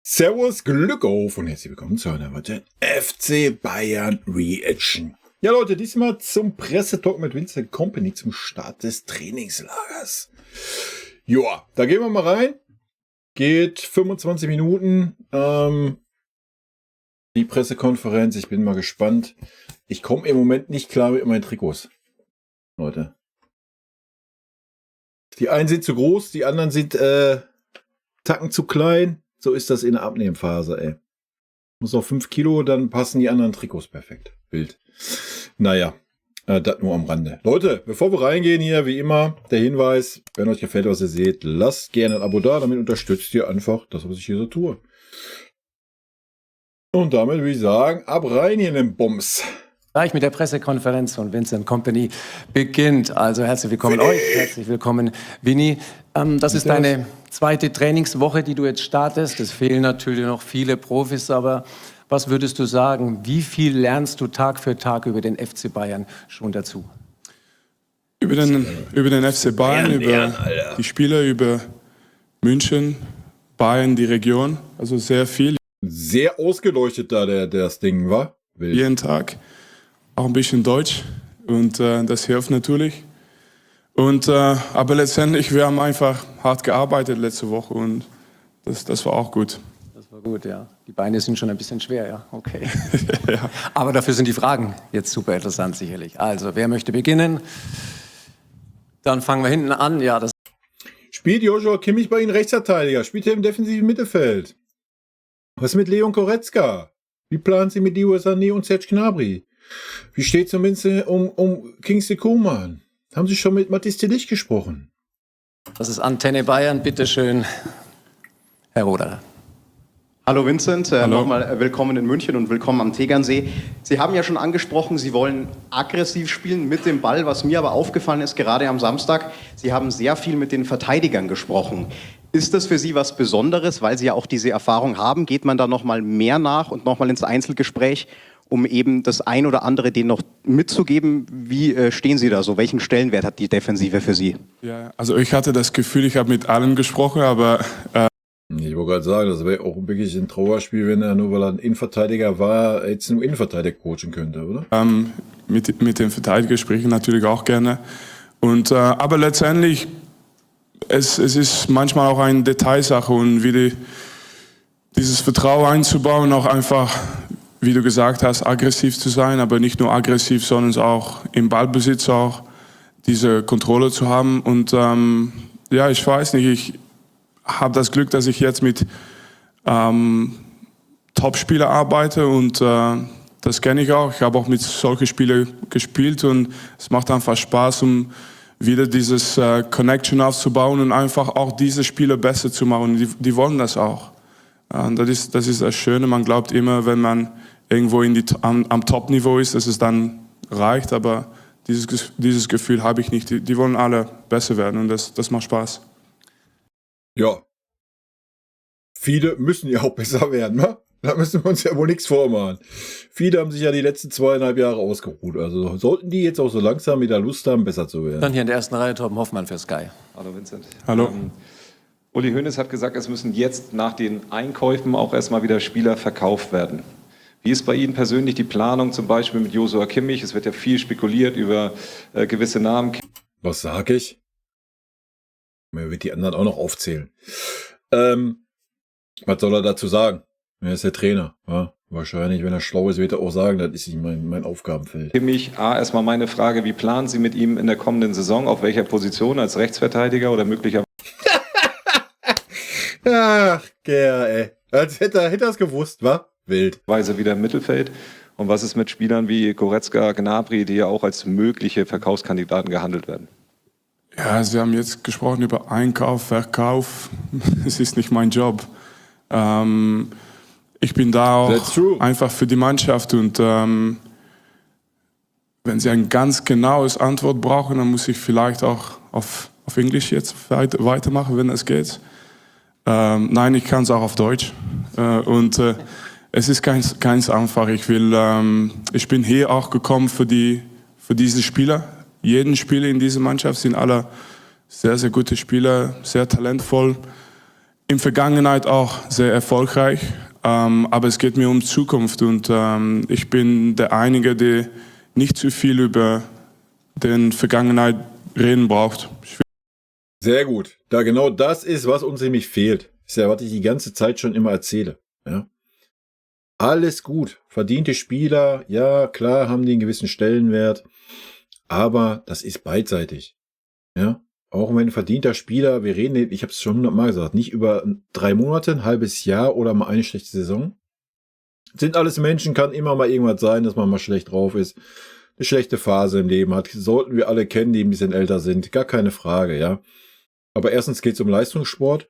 Servus, Glück auf und herzlich willkommen zu einer weiteren FC Bayern Reaction. Ja Leute, diesmal zum Pressetalk mit Vincent Kompany zum Start des Trainingslagers. Joa, da gehen wir mal rein. Geht 25 Minuten. Die Pressekonferenz, ich bin mal gespannt. Ich komme im Moment nicht klar mit meinen Trikots. Leute. Die einen sind zu groß, die anderen sind Tacken zu klein. So ist das in der Abnehmphase, ey. Muss auf 5 Kilo, dann passen die anderen Trikots perfekt. Bild. Naja, das nur am Rande. Leute, bevor wir reingehen hier, wie immer, der Hinweis, wenn euch gefällt, was ihr seht, lasst gerne ein Abo da, damit unterstützt ihr einfach das, was ich hier so tue. Und damit würde ich sagen, ab rein hier in den Bums. Gleich mit der Pressekonferenz von Vincent Kompany beginnt. Also herzlich willkommen euch, herzlich willkommen Vinny. Das ist deine zweite Trainingswoche, die du jetzt startest. Es fehlen natürlich noch viele Profis, aber was würdest du sagen, wie viel lernst du Tag für Tag über den FC Bayern schon dazu? Über den FC Bayern, über die Spieler, über München, Bayern, die Region, also sehr viel. Sehr ausgeleuchtet da das Ding, war? Jeden Tag. Auch ein bisschen Deutsch und das hilft natürlich. Und, aber letztendlich, wir haben einfach hart gearbeitet letzte Woche und das war auch gut. Das war gut, ja. Die Beine sind schon ein bisschen schwer, ja. Okay. Ja. Aber dafür sind die Fragen jetzt super interessant sicherlich. Also, wer möchte beginnen? Dann fangen wir hinten an. Ja, das Spielt Joshua Kimmich bei Ihnen Rechtsverteidiger? Spielt er im defensiven Mittelfeld? Was mit Leon Goretzka? Wie planen Sie mit Leroy Sané und Serge Gnabry? Wie steht es um Kingsley Coman? Haben Sie schon mit Mathis de Ligt gesprochen? das ist Antenne Bayern. Bitte schön, Herr Roder. Hallo Vincent, Hallo. Nochmal willkommen in München und willkommen am Tegernsee. Sie haben ja schon angesprochen, Sie wollen aggressiv spielen mit dem Ball. Was mir aber aufgefallen ist, gerade am Samstag, Sie haben sehr viel mit den Verteidigern gesprochen. Ist das für Sie was Besonderes, weil Sie ja auch diese Erfahrung haben? Geht man da nochmal mehr nach und nochmal ins Einzelgespräch, um eben das ein oder andere denen noch mitzugeben? Wie stehen Sie da so? Welchen Stellenwert hat die Defensive für Sie? Ja, also ich hatte das Gefühl, ich habe mit allen gesprochen, aber Ich wollte gerade sagen, das wäre auch wirklich ein Trauerspiel, wenn er nur, weil er ein Innenverteidiger war, jetzt einen Innenverteidiger coachen könnte, oder? mit den Verteidigern spreche ich natürlich auch gerne. Und, aber letztendlich, es ist manchmal auch eine Detailsache und dieses Vertrauen einzubauen, auch einfach, wie du gesagt hast, aggressiv zu sein, aber nicht nur aggressiv, sondern auch im Ballbesitz auch diese Kontrolle zu haben. Und ja, ich weiß nicht, ich habe das Glück, dass ich jetzt mit Top-Spielern arbeite und das kenne ich auch. Ich habe auch mit solchen Spielern gespielt und es macht einfach Spaß, um wieder dieses Connection aufzubauen und einfach auch diese Spieler besser zu machen. Die wollen das auch. Das ist das Schöne. Man glaubt immer, wenn man irgendwo am Top-Niveau ist, dass es dann reicht, aber dieses Gefühl habe ich nicht. Die wollen alle besser werden und das macht Spaß. Ja. Viele müssen ja auch besser werden, ne? Da müssen wir uns ja wohl nichts vormachen. Viele haben sich ja die letzten 2,5 Jahre ausgeruht. Also sollten die jetzt auch so langsam wieder Lust haben, besser zu werden. Dann hier in der ersten Reihe Torben Hoffmann für Sky. Hallo Vincent. Hallo. Uli Hoeneß hat gesagt, es müssen jetzt nach den Einkäufen auch erstmal wieder Spieler verkauft werden. Wie ist bei Ihnen persönlich die Planung, zum Beispiel mit Joshua Kimmich? Es wird ja viel spekuliert über gewisse Namen. Was sag ich? Man wird die anderen auch noch aufzählen. Was soll er dazu sagen? Er ist der Trainer. Ja? Wahrscheinlich, wenn er schlau ist, wird er auch sagen, das ist nicht mein Aufgabenfeld. Kimmich, erstmal meine Frage, wie planen Sie mit ihm in der kommenden Saison? Auf welcher Position? Als Rechtsverteidiger oder möglicherweise? Ach, ey. Als hätte er es gewusst, wa? Wild. Wieder im Mittelfeld. Und was ist mit Spielern wie Goretzka, Gnabry, die ja auch als mögliche Verkaufskandidaten gehandelt werden? Ja, Sie haben jetzt gesprochen über Einkauf, Verkauf. Es ist nicht mein Job. Ich bin da auch einfach für die Mannschaft und wenn Sie ein ganz genaues Antwort brauchen, dann muss ich vielleicht auch auf Englisch jetzt weitermachen, wenn es geht. Nein, ich kann es auch auf Deutsch. Es ist ganz einfach. Ich bin hier auch gekommen für diese Spieler. Jeden Spieler in dieser Mannschaft sind alle sehr, sehr gute Spieler, sehr talentvoll. in Vergangenheit auch sehr erfolgreich, aber es geht mir um Zukunft und ich bin der Einige, der nicht zu viel über den Vergangenheit reden braucht. Sehr gut. Da genau das ist, was uns nämlich fehlt. Das ist ja, was ich die ganze Zeit schon immer erzähle. Ja. Alles gut. Verdiente Spieler, ja, klar, haben die einen gewissen Stellenwert. Aber das ist beidseitig. Ja. Auch wenn ein verdienter Spieler, wir reden, ich habe es schon 100-mal gesagt, nicht über 3 Monate, ein halbes Jahr oder mal eine schlechte Saison. Sind alles Menschen, kann immer mal irgendwas sein, dass man mal schlecht drauf ist. Eine schlechte Phase im Leben hat. Sollten wir alle kennen, die ein bisschen älter sind. Gar keine Frage, ja. Aber erstens geht es um Leistungssport.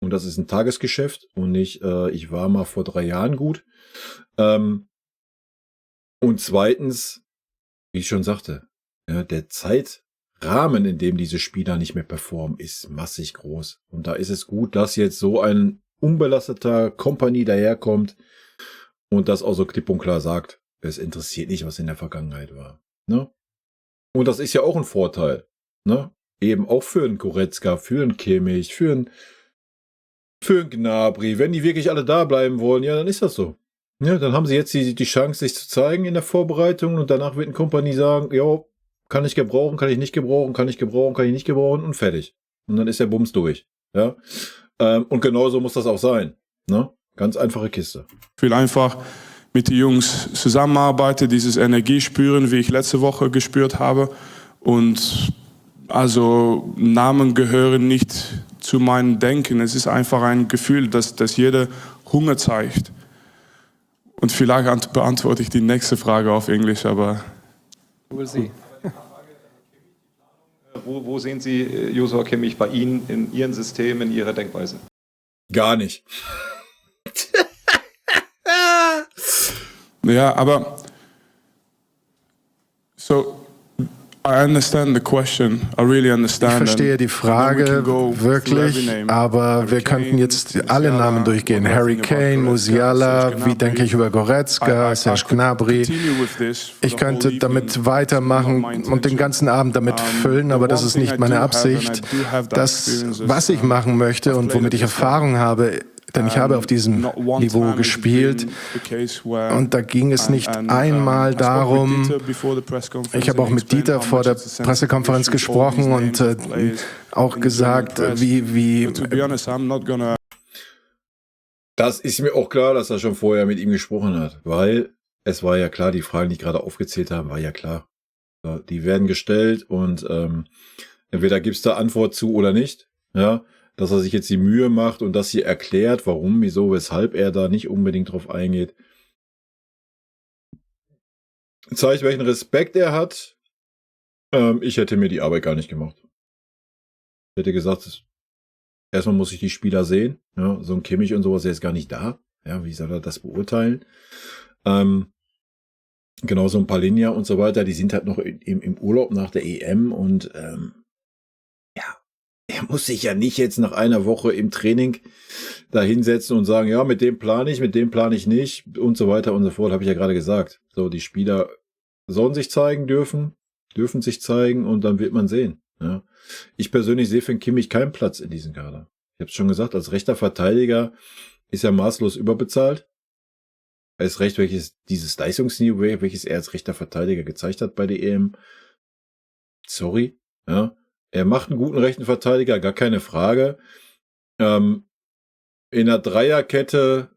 Und das ist ein Tagesgeschäft. Und nicht, ich war mal vor 3 Jahren gut. Und zweitens, wie ich schon sagte, ja, der Zeitrahmen, in dem diese Spieler nicht mehr performen, ist massig groß. Und da ist es gut, dass jetzt so ein unbelasteter Company daherkommt und das auch so klipp und klar sagt, es interessiert nicht, was in der Vergangenheit war. Ne? Und das ist ja auch ein Vorteil. Ne? Eben auch für einen Goretzka, für einen Kimmich, für einen Gnabry. Wenn die wirklich alle da bleiben wollen, ja, dann ist das so. Ja, dann haben sie jetzt die Chance, sich zu zeigen in der Vorbereitung und danach wird ein Company sagen, ja, kann ich gebrauchen, kann ich nicht gebrauchen, kann ich gebrauchen, kann ich nicht gebrauchen und fertig. Und dann ist der Bums durch. Ja? Und genauso muss das auch sein. Ne? Ganz einfache Kiste. Ich will einfach mit den Jungs zusammenarbeiten, dieses Energie spüren, wie ich letzte Woche gespürt habe. Und also Namen gehören nicht zu meinem Denken. Es ist einfach ein Gefühl, dass jeder Hunger zeigt. Und vielleicht beantworte ich die nächste Frage auf Englisch, aber... We'll see. Wo sehen Sie Joshua Kimmich bei Ihnen, in Ihrem System, in Ihrer Denkweise? Gar nicht. Ja, aber so I understand the question. I really understand. Ich verstehe die Frage wirklich, aber wir könnten jetzt alle Namen durchgehen. Harry Kane, Musiala, wie denke ich über Goretzka, Serge Gnabry. Ich könnte damit weitermachen und den ganzen Abend damit füllen, aber das ist nicht meine Absicht. Das, was ich machen möchte und womit ich Erfahrung habe, denn ich habe auf diesem Niveau gespielt und da ging es nicht einmal darum, ich habe auch mit Dieter vor der Pressekonferenz gesprochen und auch gesagt, wie Das ist mir auch klar, dass er schon vorher mit ihm gesprochen hat, weil es war ja klar, die Fragen, die ich gerade aufgezählt habe, war ja klar. Die werden gestellt und entweder gibt es da Antwort zu oder nicht, ja. Dass er sich jetzt die Mühe macht und das hier erklärt, warum, wieso, weshalb er da nicht unbedingt drauf eingeht. Zeigt, welchen Respekt er hat. Ich hätte mir die Arbeit gar nicht gemacht. Ich hätte gesagt, erstmal muss ich die Spieler sehen. Ja, so ein Kimmich und sowas, der ist gar nicht da. Ja, wie soll er das beurteilen? Genauso ein Palinja und so weiter, die sind halt noch im Urlaub nach der EM und er muss sich ja nicht jetzt nach einer Woche im Training da hinsetzen und sagen, ja, mit dem plane ich nicht und so weiter und so fort, habe ich ja gerade gesagt. So, die Spieler sollen sich zeigen dürfen sich zeigen und dann wird man sehen. Ja. Ich persönlich sehe für den Kimmich keinen Platz in diesem Kader. Ich habe es schon gesagt, als rechter Verteidiger ist er maßlos überbezahlt. Erst recht, dieses Leistungsniveau, welches er als rechter Verteidiger gezeigt hat bei der EM. Sorry, ja. Er macht einen guten rechten Verteidiger, gar keine Frage. In der Dreierkette,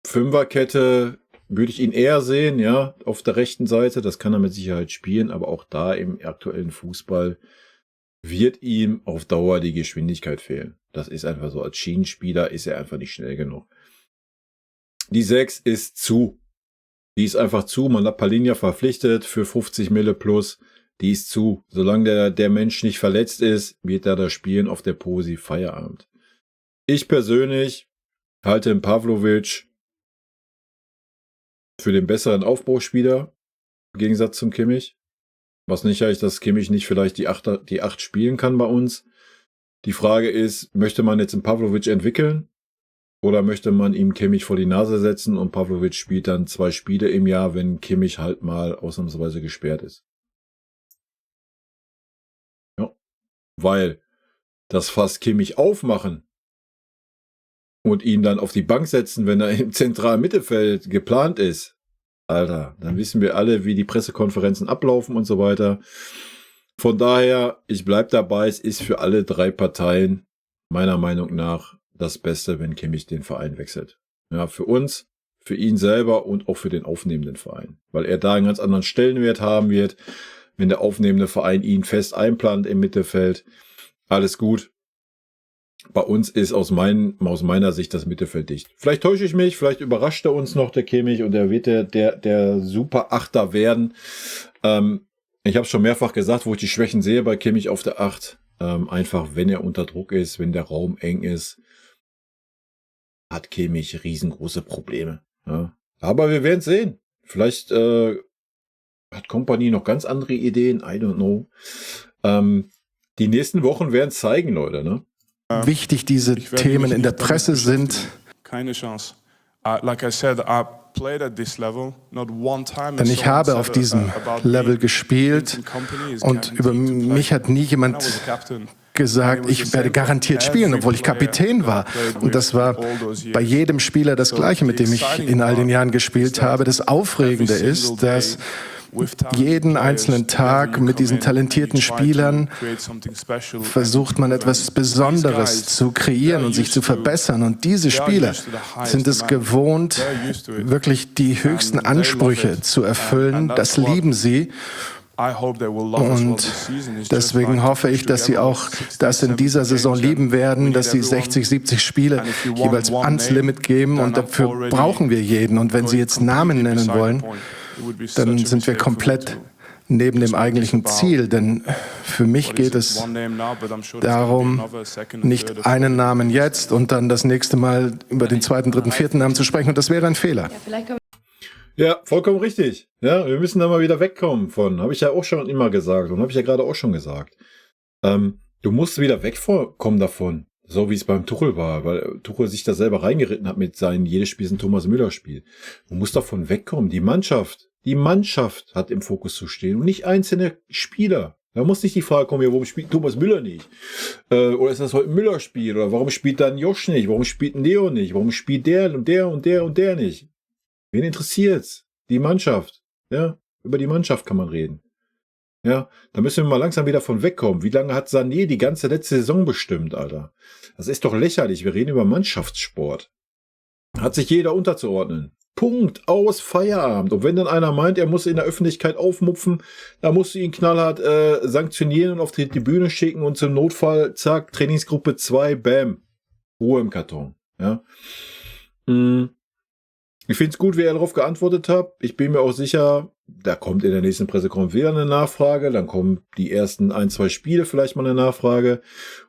Fünferkette würde ich ihn eher sehen, ja, auf der rechten Seite. Das kann er mit Sicherheit spielen, aber auch da im aktuellen Fußball wird ihm auf Dauer die Geschwindigkeit fehlen. Das ist einfach so. Als Schienenspieler ist er einfach nicht schnell genug. Die 6 ist zu. Die ist einfach zu. Man hat Palinja verpflichtet für 50 Mille plus. Die ist zu. Solange der Mensch nicht verletzt ist, wird er da spielen auf der Posi Feierabend. Ich persönlich halte den Pavlovic für den besseren Aufbauspieler, im Gegensatz zum Kimmich. Was nicht heißt, dass Kimmich nicht vielleicht die 8 spielen kann bei uns. Die Frage ist, möchte man jetzt einen Pavlovic entwickeln? Oder möchte man ihm Kimmich vor die Nase setzen und Pavlovic spielt dann 2 Spiele im Jahr, wenn Kimmich halt mal ausnahmsweise gesperrt ist? Weil das Fass Kimmich aufmachen und ihn dann auf die Bank setzen, wenn er im zentralen Mittelfeld geplant ist, Alter, dann wissen wir alle, wie die Pressekonferenzen ablaufen und so weiter. Von daher, ich bleib dabei, es ist für alle 3 Parteien meiner Meinung nach das Beste, wenn Kimmich den Verein wechselt. Ja, für uns, für ihn selber und auch für den aufnehmenden Verein. Weil er da einen ganz anderen Stellenwert haben wird, wenn der aufnehmende Verein ihn fest einplant im Mittelfeld. Alles gut. Bei uns ist aus meiner Sicht das Mittelfeld dicht. Vielleicht täusche ich mich, vielleicht überrascht er uns noch, der Kimmich, und er wird der super Achter werden. Ich habe schon mehrfach gesagt, wo ich die Schwächen sehe bei Kimmich auf der 8. Einfach, wenn er unter Druck ist, wenn der Raum eng ist, hat Kimmich riesengroße Probleme. Ja. Aber wir werden sehen. Vielleicht hat Kompany noch ganz andere Ideen. I don't know. Die nächsten Wochen werden es zeigen, Leute. Ne? Wichtig diese Themen in der Presse sind. Keine Chance. Like I said, I played at this level, not one time. Denn ich habe auf diesem Level gespielt und über mich hat nie jemand gesagt, ich werde garantiert spielen, obwohl ich Kapitän war. Und das war bei jedem Spieler das Gleiche, mit dem ich in all den Jahren gespielt habe. Das Aufregende ist, dass jeden einzelnen Tag mit diesen talentierten Spielern versucht man etwas Besonderes zu kreieren und sich zu verbessern. Und diese Spieler sind es gewohnt, wirklich die höchsten Ansprüche zu erfüllen. Das lieben sie. Und deswegen hoffe ich, dass sie auch das in dieser Saison lieben werden, dass sie 60, 70 Spiele jeweils ans Limit geben. Und dafür brauchen wir jeden. Und wenn sie jetzt Namen nennen wollen, dann sind wir komplett neben dem eigentlichen Ziel, denn für mich geht es darum, nicht einen Namen jetzt und dann das nächste Mal über den 2., 3., 4. Namen zu sprechen, und das wäre ein Fehler. Ja, vollkommen richtig. Ja, wir müssen da mal wieder wegkommen von, habe ich ja auch schon immer gesagt und habe ich ja gerade auch schon gesagt. Du musst wieder wegkommen davon, so wie es beim Tuchel war, weil Tuchel sich da selber reingeritten hat mit seinem jedes Spiel ist ein Thomas Müller Spiel. Du musst davon wegkommen. Die Mannschaft hat im Fokus zu stehen und nicht einzelne Spieler. Da muss nicht die Frage kommen, ja, warum spielt Thomas Müller nicht? Oder ist das heute ein Müller-Spiel? Oder warum spielt dann Josh nicht? Warum spielt ein Leo nicht? Warum spielt der und der und der und der nicht? Wen interessiert's? Die Mannschaft. Ja, über die Mannschaft kann man reden. Ja, da müssen wir mal langsam wieder von wegkommen. Wie lange hat Sané die ganze letzte Saison bestimmt, Alter? Das ist doch lächerlich. Wir reden über Mannschaftssport. Hat sich jeder unterzuordnen. Punkt, aus, Feierabend. Und wenn dann einer meint, er muss in der Öffentlichkeit aufmupfen, da musst du ihn knallhart sanktionieren und auf die Bühne schicken und zum Notfall, zack, Trainingsgruppe 2, bam, Ruhe im Karton. Ja. Ich finde es gut, wie er darauf geantwortet hat. Ich bin mir auch sicher, da kommt in der nächsten Pressekonferenz wieder eine Nachfrage, dann kommen die ersten 1, 2 Spiele vielleicht mal eine Nachfrage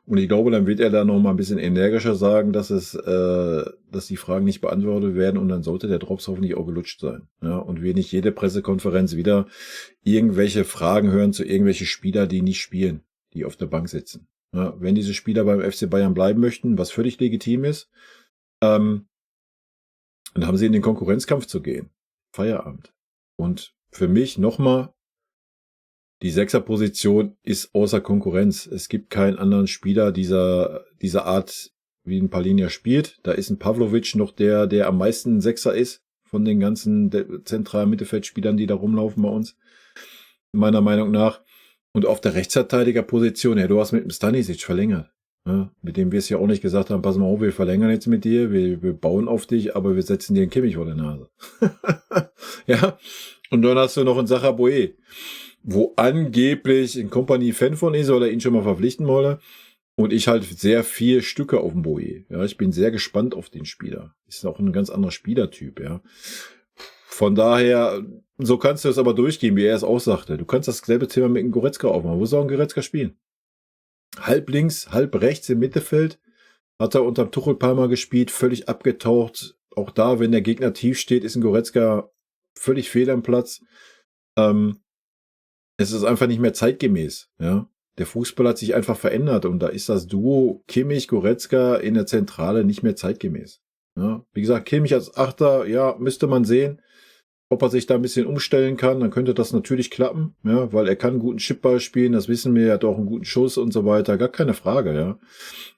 und ich glaube, dann wird er da noch mal ein bisschen energischer sagen, dass die Fragen nicht beantwortet werden und dann sollte der Drops hoffentlich auch gelutscht sein. Ja, und wir nicht jede Pressekonferenz wieder irgendwelche Fragen hören zu irgendwelchen Spielern, die nicht spielen, die auf der Bank sitzen. Ja, wenn diese Spieler beim FC Bayern bleiben möchten, was völlig legitim ist, dann haben sie in den Konkurrenzkampf zu gehen. Feierabend. Und für mich nochmal, die 6er-Position ist außer Konkurrenz. Es gibt keinen anderen Spieler dieser Art, wie ein Palhinha spielt. Da ist ein Pavlovic noch der am meisten 6er ist von den ganzen zentralen Mittelfeldspielern, die da rumlaufen bei uns. Meiner Meinung nach. Und auf der Rechtsverteidigerposition, ja, du hast mit dem Stanisic verlängert. Ja, mit dem wir es ja auch nicht gesagt haben, pass mal auf, wir verlängern jetzt mit dir, wir bauen auf dich, aber wir setzen dir einen Kimmich vor der Nase. Ja, und dann hast du noch einen Zacha Boe, wo angeblich ein Kompanie-Fan von ist oder ihn schon mal verpflichten wolle. Und ich halt sehr viel Stücke auf dem Boe. Ja, ich bin sehr gespannt auf den Spieler. Ist auch ein ganz anderer Spielertyp, ja. Von daher, so kannst du es aber durchgehen, wie er es auch sagte. Du kannst dasselbe Thema mit dem Goretzka aufmachen. Wo soll ein Goretzka spielen? Halb links, halb rechts im Mittelfeld. Hat er unterm Tuchel Palmer gespielt, völlig abgetaucht. Auch da, wenn der Gegner tief steht, ist ein Goretzka völlig fehl am Platz. Es ist einfach nicht mehr zeitgemäß. Ja? Der Fußball hat sich einfach verändert und da ist das Duo Kimmich-Goretzka in der Zentrale nicht mehr zeitgemäß. Ja? Wie gesagt, Kimmich als Achter, ja, müsste man sehen. ob er sich da ein bisschen umstellen kann, dann könnte das natürlich klappen, ja, weil er kann einen guten Chipball spielen, das wissen wir, er hat auch einen guten Schuss und so weiter, gar keine Frage, ja.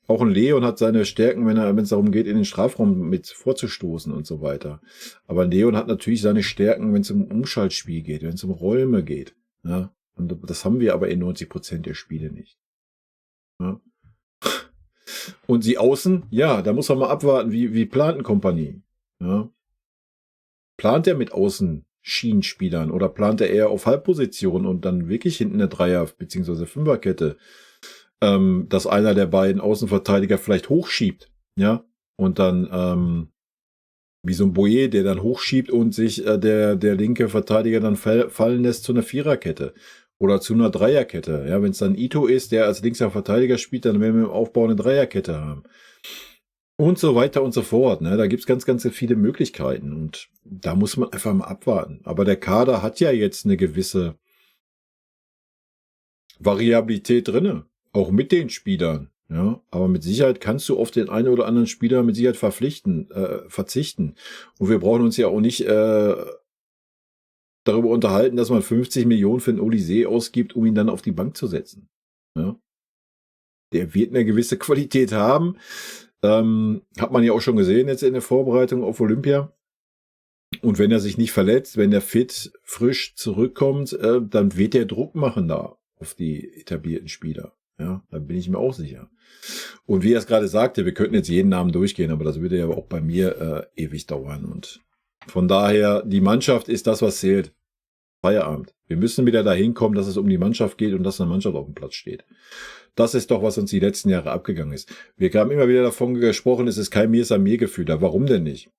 Auch ein Leon hat seine Stärken, wenn es darum geht, in den Strafraum mit vorzustoßen und so weiter. Aber Leon hat natürlich seine Stärken, wenn es um Umschaltspiel geht, wenn es um Räume geht, ja. Und das haben wir aber in 90% der Spiele nicht. Ja. Und die Außen, ja, da muss man mal abwarten, wie plant ein Kompanie, ja. Plant er mit Außen-Schienenspielern oder plant er eher auf Halbposition und dann wirklich hinten eine Dreier- bzw. Fünferkette, dass einer der beiden Außenverteidiger vielleicht hochschiebt, ja, und dann wie so ein Boyer, der dann hochschiebt und sich der linke Verteidiger dann fallen lässt zu einer Viererkette oder zu einer Dreierkette, ja, wenn es dann Ito ist, der als linker Verteidiger spielt, dann werden wir im Aufbau eine Dreierkette haben. Und so weiter und so fort. Ne? Da gibt's ganz, ganz viele Möglichkeiten. Und da muss man einfach mal abwarten. Aber der Kader hat ja jetzt eine gewisse Variabilität drinne. Auch mit den Spielern. Ja? Aber mit Sicherheit kannst du auf den einen oder anderen Spieler mit Sicherheit verzichten. Und wir brauchen uns ja auch nicht darüber unterhalten, dass man 50 Millionen für den Olysee ausgibt, um ihn dann auf die Bank zu setzen. Ja? Der wird eine gewisse Qualität haben. Hat man ja auch schon gesehen jetzt in der Vorbereitung auf Olympia. Und wenn er sich nicht verletzt, wenn er fit, frisch zurückkommt, dann wird er Druck machen da auf die etablierten Spieler. Ja, da bin ich mir auch sicher. Und wie er es gerade sagte, wir könnten jetzt jeden Namen durchgehen, aber das würde ja auch bei mir ewig dauern. Und von daher, die Mannschaft ist das, was zählt. Feierabend. Wir müssen wieder dahin kommen, dass es um die Mannschaft geht und dass eine Mannschaft auf dem Platz steht. Das ist doch, was uns die letzten Jahre abgegangen ist. Wir haben immer wieder davon gesprochen, es ist kein Mir-ist-an-mir-Gefühl da. Warum denn nicht?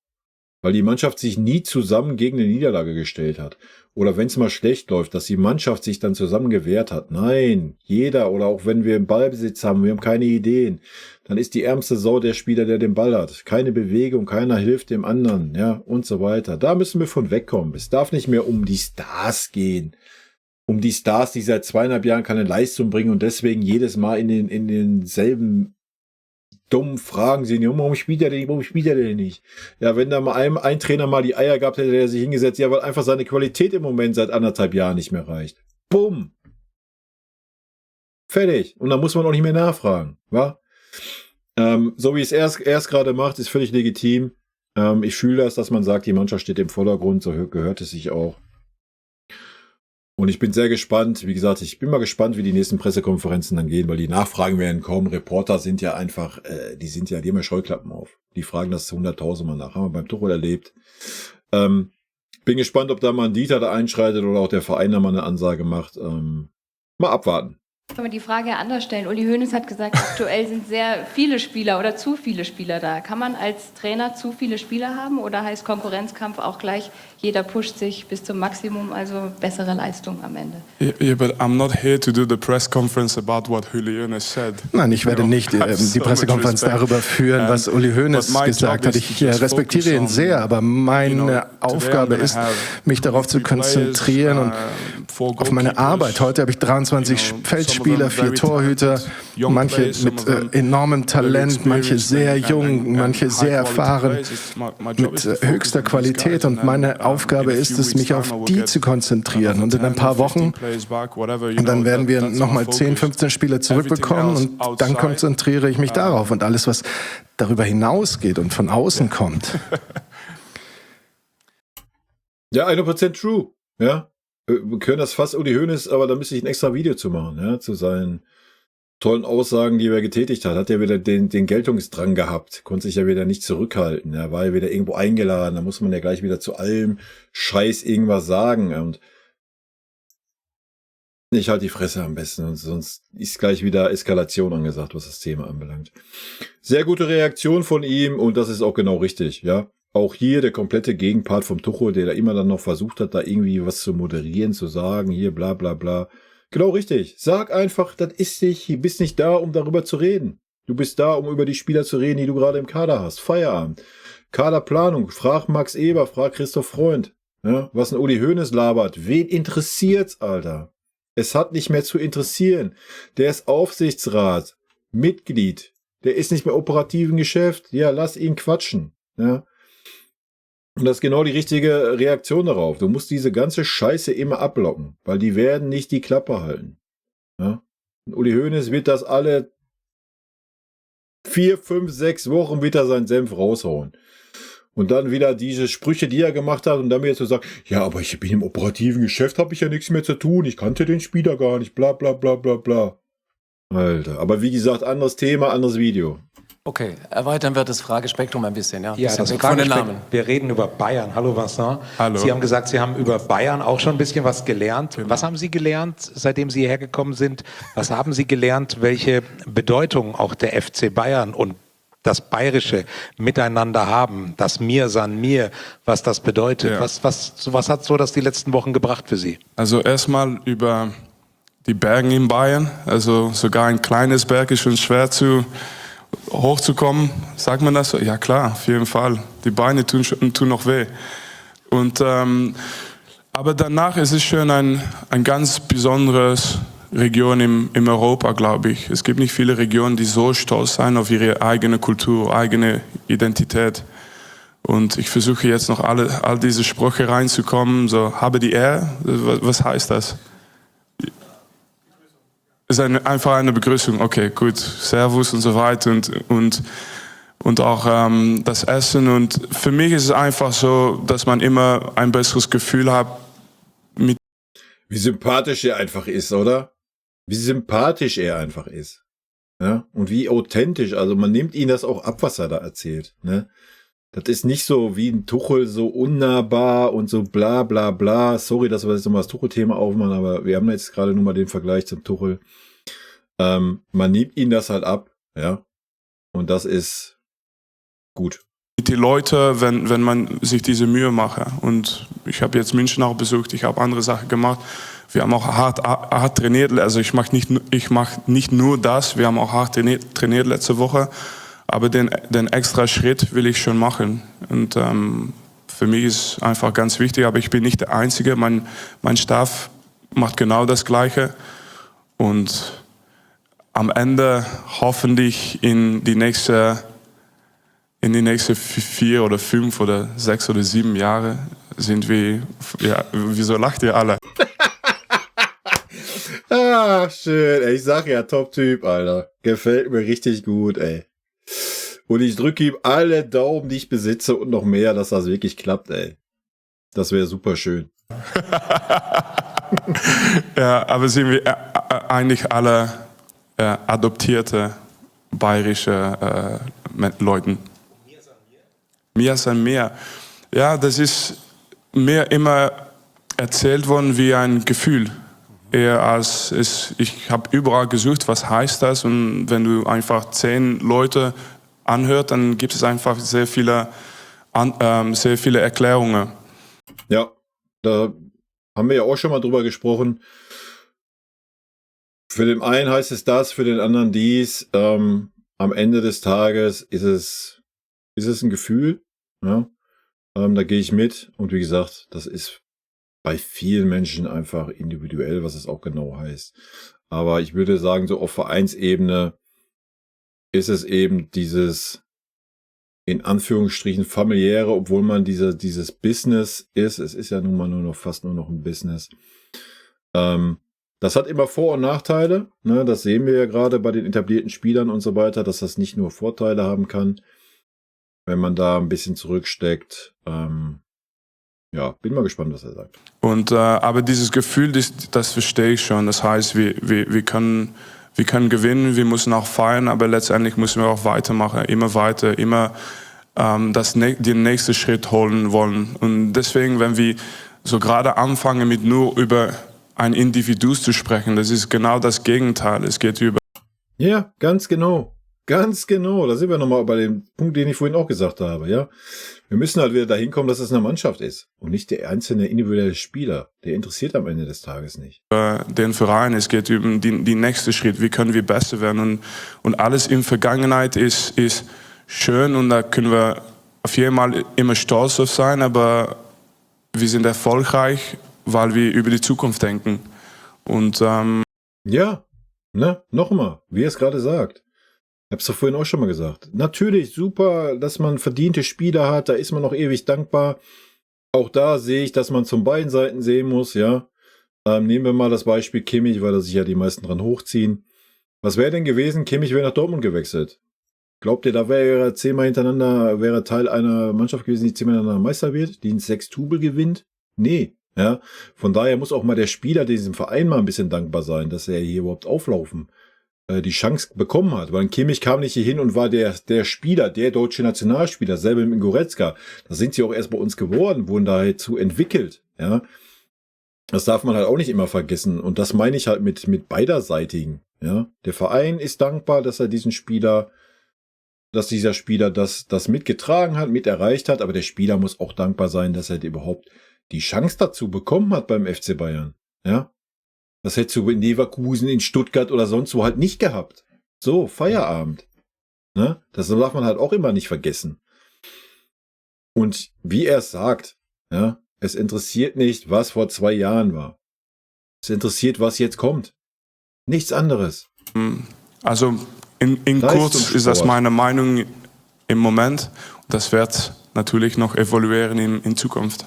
Weil die Mannschaft sich nie zusammen gegen eine Niederlage gestellt hat. Oder wenn es mal schlecht läuft, dass die Mannschaft sich dann zusammen gewehrt hat. Nein, jeder, oder auch wenn wir einen Ballbesitz haben, wir haben keine Ideen, dann ist die ärmste Sau der Spieler, der den Ball hat. Keine Bewegung, keiner hilft dem anderen, ja, und so weiter. Da müssen wir von wegkommen. Es darf nicht mehr um die Stars gehen. Um die Stars, die seit 2,5 Jahren keine Leistung bringen und deswegen jedes Mal in denselben dummen Fragen sehen, warum spielt er denn nicht? Ja, wenn da mal ein Trainer mal die Eier gehabt hätte, der sich hingesetzt, ja, weil einfach seine Qualität im Moment seit 1,5 Jahren nicht mehr reicht. Bumm! Fertig. Und dann muss man auch nicht mehr nachfragen, wa? So wie es erst gerade macht, ist völlig legitim. Ich fühle das, dass man sagt, die Mannschaft steht im Vordergrund, so gehört es sich auch. Und ich bin sehr gespannt, wie gesagt, ich bin mal gespannt, wie die nächsten Pressekonferenzen dann gehen, weil die Nachfragen werden kommen. Reporter sind ja einfach, die haben ja Scheuklappen auf. Die fragen das 100.000 Mal nach. Haben wir beim Tuchel erlebt. Bin gespannt, ob da mal ein Dieter da einschreitet oder auch der Verein da mal eine Ansage macht. Mal abwarten. Kann man die Frage anders stellen? Uli Hoeneß hat gesagt, aktuell sind sehr viele Spieler oder zu viele Spieler da. Kann man als Trainer zu viele Spieler haben oder heißt Konkurrenzkampf auch gleich, jeder pusht sich bis zum Maximum, also bessere Leistung am Ende? Yeah, but I'm not here to do the press conference about what Uli Hoeneß said. Nein, ich werde nicht die Pressekonferenz darüber führen, was Uli Hoeneß gesagt hat. Ich respektiere ihn sehr, aber meine Aufgabe ist, mich darauf zu konzentrieren und auf meine Arbeit. Heute habe ich 23 Feldspieler, 4 Torhüter, manche mit enormem Talent, manche sehr jung, manche sehr erfahren, mit höchster Qualität. Und meine Aufgabe ist es, mich auf die zu konzentrieren. Und in ein paar Wochen, und dann werden wir nochmal 10, 15 Spiele zurückbekommen und dann konzentriere ich mich darauf. Und alles, was darüber hinausgeht und von außen kommt. Ja, 100% true. Ja. Wir können das fast Uli Hoeneß, aber da müsste ich ein extra Video zu machen, ja, zu seinen tollen Aussagen, die er getätigt hat. Hat er wieder den Geltungsdrang gehabt, konnte sich ja wieder nicht zurückhalten. Er war ja wieder irgendwo eingeladen, da muss man ja gleich wieder zu allem Scheiß irgendwas sagen. Und ich halte die Fresse am besten, und sonst ist gleich wieder Eskalation angesagt, was das Thema anbelangt. Sehr gute Reaktion von ihm und das ist auch genau richtig, ja. Auch hier der komplette Gegenpart vom Tuchel, der da immer dann noch versucht hat, da irgendwie was zu moderieren, zu sagen, hier bla bla bla. Genau richtig. Sag einfach, das ist nicht, du bist nicht da, um darüber zu reden. Du bist da, um über die Spieler zu reden, die du gerade im Kader hast. Feierabend. Kaderplanung. Frag Max Eber, frag Christoph Freund. Ja, was ein Uli Hoeneß labert. Wen interessiert's, Alter? Es hat nicht mehr zu interessieren. Der ist Aufsichtsrat, Mitglied. Der ist nicht mehr operativ im Geschäft. Ja, lass ihn quatschen. Ja. Und das ist genau die richtige Reaktion darauf. Du musst diese ganze Scheiße immer abblocken, weil die werden nicht die Klappe halten. Ja? Und Uli Hoeneß wird das alle 4, 5, 6 Wochen wieder seinen Senf raushauen. Und dann wieder diese Sprüche, die er gemacht hat, und dann wieder zu sagen, ja, aber ich bin im operativen Geschäft, habe ich ja nichts mehr zu tun, ich kannte den Spieler gar nicht, bla bla bla bla bla. Alter, aber wie gesagt, anderes Thema, anderes Video. Okay, erweitern wir das Fragespektrum ein bisschen. Ja, ja, das Fragespektrum. Wir reden über Bayern. Hallo Vincent. Hallo. Sie haben gesagt, Sie haben über Bayern auch schon ein bisschen was gelernt. Genau. Was haben Sie gelernt, seitdem Sie hierher gekommen sind? Was haben Sie gelernt, welche Bedeutung auch der FC Bayern und das Bayerische miteinander haben? Das Mir san mir, was das bedeutet. Ja. Was hat so das die letzten Wochen gebracht für Sie? Also erstmal über die Berge in Bayern. Also sogar ein kleines Berg ist schon schwer hochzukommen, sagt man das so? Ja klar, auf jeden Fall. Die Beine tun noch weh. Und, aber danach ist es schon ein ganz besonderes Region im Europa, glaube ich. Es gibt nicht viele Regionen, die so stolz sind auf ihre eigene Kultur, eigene Identität. Und ich versuche jetzt noch all diese Sprüche reinzukommen, so, habe die Ehre, was heißt das? Ist einfach eine Begrüßung, okay, gut, Servus und so weiter und auch das Essen. Und für mich ist es einfach so, dass man immer ein besseres Gefühl hat. Wie sympathisch er einfach ist, oder? Wie sympathisch er einfach ist. Ja? Und wie authentisch, also man nimmt ihn das auch ab, was er da erzählt. Ne? Das ist nicht so wie ein Tuchel, so unnahbar und so bla bla bla. Sorry, dass wir jetzt nochmal das Tuchel-Thema aufmachen, aber wir haben jetzt gerade nur mal den Vergleich zum Tuchel. Man nimmt ihn das halt ab, ja. Und das ist gut. Die Leute, wenn man sich diese Mühe macht. Und ich habe jetzt München auch besucht, ich habe andere Sachen gemacht. Wir haben auch hart trainiert. Also ich mache nicht nur das, wir haben auch hart trainiert letzte Woche. Aber den extra Schritt will ich schon machen. Und für mich ist einfach ganz wichtig, aber ich bin nicht der Einzige. Mein Staff macht genau das Gleiche. Und am Ende hoffentlich in die nächsten 4 oder 5 oder 6 oder 7 Jahre sind wir, ja, wieso lacht ihr alle? Ah, schön, ey, ich sag ja, Top-Typ, Alter. Gefällt mir richtig gut, ey. Und ich drücke ihm alle Daumen, die ich besitze und noch mehr, dass das wirklich klappt, ey. Das wäre super schön. Ja, aber sind wir eigentlich alle adoptierte bayerische Leuten. Mir san mir. Ja, das ist mir immer erzählt worden wie ein Gefühl. Eher als ich habe überall gesucht, was heißt das? Und wenn du einfach 10 Leute anhört, dann gibt es einfach sehr viele Erklärungen. Ja, da haben wir ja auch schon mal drüber gesprochen. Für den einen heißt es das, für den anderen dies. Am Ende des Tages ist es ein Gefühl. Ja? Da gehe ich mit. Und wie gesagt, das ist bei vielen Menschen einfach individuell, was es auch genau heißt. Aber ich würde sagen, so auf Vereinsebene ist es eben dieses in Anführungsstrichen familiäre, obwohl man dieses Business ist. Es ist ja nun mal fast nur noch ein Business. Das hat immer Vor- und Nachteile. Ne? Das sehen wir ja gerade bei den etablierten Spielern und so weiter, dass das nicht nur Vorteile haben kann, wenn man da ein bisschen zurücksteckt. Ja, bin mal gespannt, was er sagt. Und aber dieses Gefühl, das verstehe ich schon. Das heißt, wir können gewinnen, wir müssen auch feiern, aber letztendlich müssen wir auch weitermachen, immer weiter, immer den nächsten Schritt holen wollen. Und deswegen, wenn wir so gerade anfangen mit nur über ein Individuum zu sprechen, das ist genau das Gegenteil. Es geht über... Ja, ganz genau. Ganz genau. Da sind wir nochmal bei dem Punkt, den ich vorhin auch gesagt habe. Ja, wir müssen halt wieder dahin kommen, dass es eine Mannschaft ist und nicht der einzelne individuelle Spieler. Der interessiert am Ende des Tages nicht. Den Verein, es geht über die nächste Schritt. Wie können wir besser werden? Und alles in Vergangenheit ist schön und da können wir auf jeden Fall immer stolz drauf sein, aber wir sind erfolgreich, weil wir über die Zukunft denken. Und ja, ne, nochmal, wie er es gerade sagt. Ich habe es doch vorhin auch schon mal gesagt. Natürlich, super, dass man verdiente Spieler hat, da ist man noch ewig dankbar. Auch da sehe ich, dass man von beiden Seiten sehen muss, ja. Nehmen wir mal das Beispiel Kimmich, weil da sich ja die meisten dran hochziehen. Was wäre denn gewesen, Kimmich wäre nach Dortmund gewechselt? Glaubt ihr, da wäre wäre Teil einer Mannschaft gewesen, die 10-mal hintereinander Meister wird, die einen 6-Tubel gewinnt? Nee, ja. Von daher muss auch mal der Spieler diesem Verein mal ein bisschen dankbar sein, dass er hier überhaupt auflaufen die Chance bekommen hat. Weil Kimmich kam nicht hier hin und war der Spieler, der deutsche Nationalspieler, selber mit Goretzka. Da sind sie auch erst bei uns geworden, wurden dazu entwickelt, ja. Das darf man halt auch nicht immer vergessen. Und das meine ich halt mit beiderseitigen, ja. Der Verein ist dankbar, dass dieser Spieler das mitgetragen hat, mit erreicht hat, aber der Spieler muss auch dankbar sein, dass er überhaupt die Chance dazu bekommen hat beim FC Bayern, ja. Das hättest du in Leverkusen, in Stuttgart oder sonst wo halt nicht gehabt. So, Feierabend. Ne? Das darf man halt auch immer nicht vergessen. Und wie er es sagt, ja, es interessiert nicht, was vor 2 Jahren war. Es interessiert, was jetzt kommt. Nichts anderes. Also in kurz ist das meine Meinung im Moment. Das wird natürlich noch evaluieren in Zukunft.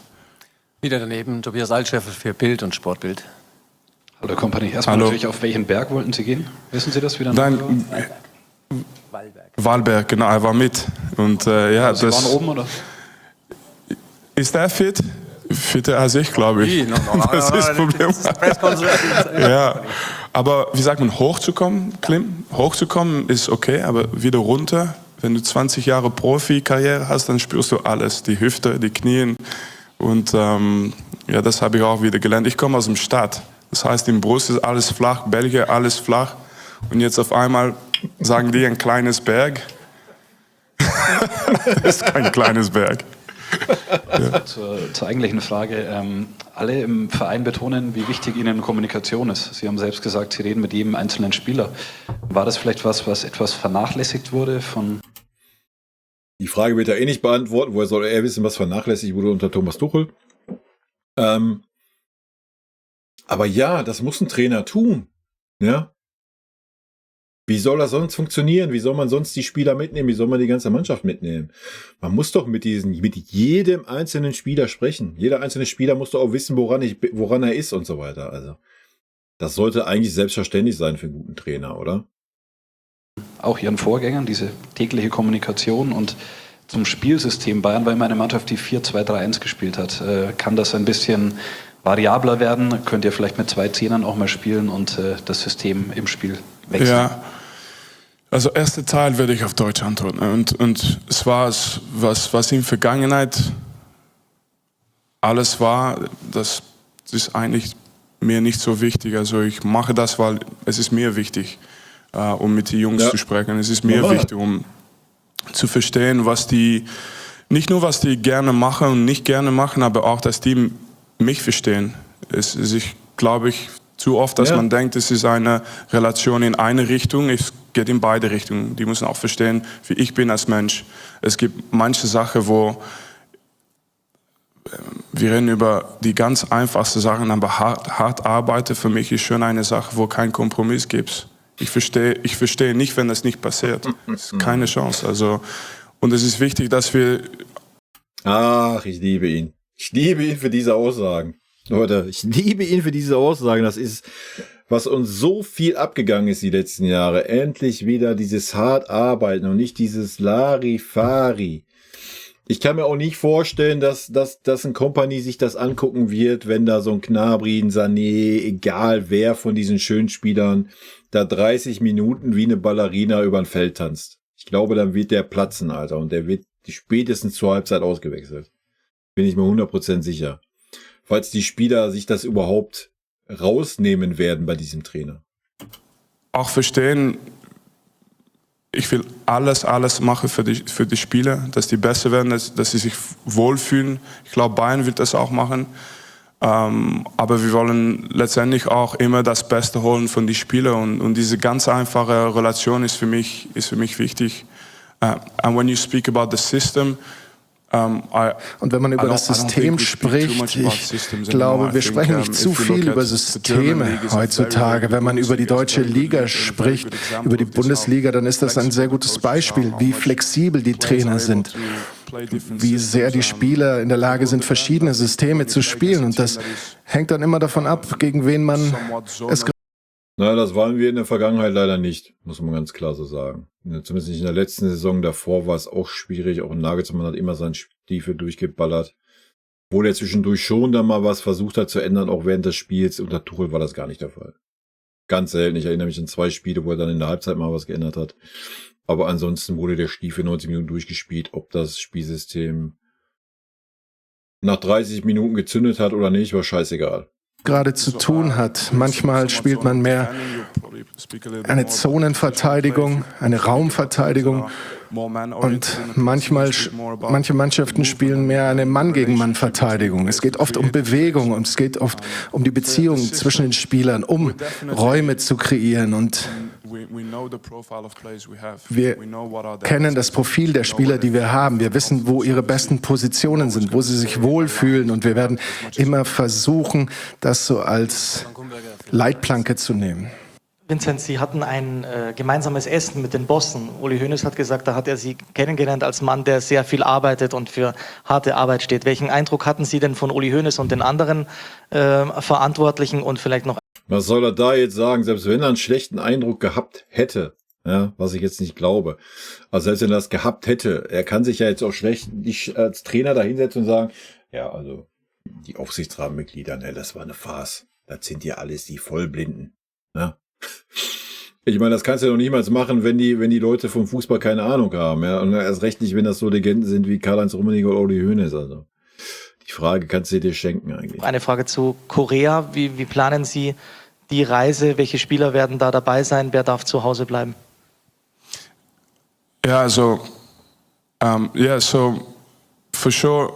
Wieder daneben Tobias Altscheffel für Bild und Sportbild. Hallo Company. Erstmal natürlich, auf welchen Berg wollten Sie gehen? Wissen Sie das wieder? Nein, Wallberg, genau, er war mit. Und ja, Sie waren oben, oder? Ist er fit? Fitter als ich, glaube ich. Das ist das Problem. Ja, aber wie sagt man, hochzukommen ist okay, aber wieder runter. Wenn du 20 Jahre Profi-Karriere hast, dann spürst du alles, die Hüfte, die Knien. Und ja, das habe ich auch wieder gelernt. Ich komme aus dem Stadt. Das heißt, im Brust ist alles flach, Belgien, alles flach. Und jetzt auf einmal sagen die ein kleines Berg. Das ist kein kleines Berg. Ja. Zur eigentlichen Frage. Alle im Verein betonen, wie wichtig Ihnen Kommunikation ist. Sie haben selbst gesagt, Sie reden mit jedem einzelnen Spieler. War das vielleicht was etwas vernachlässigt wurde von... Die Frage wird er eh nicht beantworten. Woher soll er wissen, was vernachlässigt wurde unter Thomas Tuchel? Aber ja, das muss ein Trainer tun. Ja? Wie soll das sonst funktionieren? Wie soll man sonst die Spieler mitnehmen? Wie soll man die ganze Mannschaft mitnehmen? Man muss doch mit jedem einzelnen Spieler sprechen. Jeder einzelne Spieler muss doch auch wissen, woran er ist und so weiter. Also, das sollte eigentlich selbstverständlich sein für einen guten Trainer, oder? Auch Ihren Vorgängern, diese tägliche Kommunikation und zum Spielsystem. Bayern war immer eine Mannschaft, die 4-2-3-1 gespielt hat. Kann das ein bisschen variabler werden? Könnt ihr vielleicht mit 2 Zehnern auch mal spielen und das System im Spiel wechseln? Ja, also erster Teil werde ich auf Deutsch antworten. Und es war was in der Vergangenheit alles war, das ist eigentlich mir nicht so wichtig. Also ich mache das, weil es ist mir wichtig, um mit den Jungs zu sprechen. Es ist mir wichtig, um zu verstehen, nicht nur was die gerne machen und nicht gerne machen, aber auch, dass die mich verstehen. Es ist, glaube ich, zu oft, dass man denkt, es ist eine Relation in eine Richtung. Es geht in beide Richtungen. Die müssen auch verstehen, wie ich bin als Mensch. Es gibt manche Sachen, wo wir reden über die ganz einfachsten Sachen, aber hart arbeiten für mich ist schon eine Sache, wo kein Kompromiss gibt. Ich verstehe nicht, wenn das nicht passiert. Das ist keine Chance. Also, und es ist wichtig, dass wir... Ach, ich liebe ihn. Ich liebe ihn für diese Aussagen. Leute, ich liebe ihn für diese Aussagen. Das ist, was uns so viel abgegangen ist die letzten Jahre. Endlich wieder dieses hart arbeiten und nicht dieses Larifari. Ich kann mir auch nicht vorstellen, dass ein Kompany sich das angucken wird, wenn da so ein Gnabry, ein Sané, egal wer von diesen schönen Spielern, da 30 Minuten wie eine Ballerina über ein Feld tanzt. Ich glaube, dann wird der platzen, Alter. Und der wird spätestens zur Halbzeit ausgewechselt. Bin ich mir 100% sicher. Falls die Spieler sich das überhaupt rausnehmen werden bei diesem Trainer. Auch verstehen, ich will alles machen für die Spieler, dass die besser werden, dass sie sich wohlfühlen. Ich glaube, Bayern wird das auch machen. Aber wir wollen letztendlich auch immer das Beste holen von den Spielern. Und diese ganz einfache Relation ist für mich wichtig. And when you speak about the system, Und wenn man über das System spricht, ich glaube, wir sprechen nicht zu viel über Systeme heutzutage. Wenn man über die deutsche Liga spricht, über die Bundesliga, dann ist das ein sehr gutes Beispiel, wie flexibel die Trainer sind, wie sehr die Spieler in der Lage sind, verschiedene Systeme zu spielen. Und das hängt dann immer davon ab, gegen wen man es. Na, das waren wir in der Vergangenheit leider nicht, muss man ganz klar so sagen. Zumindest nicht in der letzten Saison. Davor war es auch schwierig. Auch Nagelsmann hat immer seinen Stiefel durchgeballert. Obwohl er zwischendurch schon da mal was versucht hat zu ändern, auch während des Spiels. Unter Tuchel war das gar nicht der Fall. Ganz selten. Ich erinnere mich an 2 Spiele, wo er dann in der Halbzeit mal was geändert hat. Aber ansonsten wurde der Stiefel 90 Minuten durchgespielt. Ob das Spielsystem nach 30 Minuten gezündet hat oder nicht, war scheißegal. Gerade zu tun hat. Manchmal spielt man mehr eine Zonenverteidigung, eine Raumverteidigung und manche Mannschaften spielen mehr eine Mann-gegen-Mann-Verteidigung. Es geht oft um Bewegung und es geht oft um die Beziehung zwischen den Spielern, um Räume zu kreieren und wir kennen das Profil der Spieler, die wir haben. Wir wissen, wo ihre besten Positionen sind, wo sie sich wohlfühlen und wir werden immer versuchen, das so als Leitplanke zu nehmen. Vincent, Sie hatten ein gemeinsames Essen mit den Bossen. Uli Hoeneß hat gesagt, da hat er Sie kennengelernt als Mann, der sehr viel arbeitet und für harte Arbeit steht. Welchen Eindruck hatten Sie denn von Uli Hoeneß und den anderen Verantwortlichen und vielleicht noch? Was soll er da jetzt sagen? Selbst wenn er einen schlechten Eindruck gehabt hätte, ja, was ich jetzt nicht glaube, also selbst wenn er das gehabt hätte, er kann sich ja jetzt auch schlecht nicht als Trainer da hinsetzen und sagen, ja, also die Aufsichtsratmitglieder, ne, das war eine Farce. Das sind ja alles die Vollblinden. Ja. Ich meine, das kannst du ja noch niemals machen, wenn die Leute vom Fußball keine Ahnung haben. Ja? Und erst recht nicht, wenn das so Legenden sind wie Karl-Heinz Rummenigge oder Uli Hoeneß. Also die Frage kannst du dir schenken eigentlich. Eine Frage zu Korea. Wie planen Sie die Reise? Welche Spieler werden da dabei sein? Wer darf zu Hause bleiben? Ja, so for sure,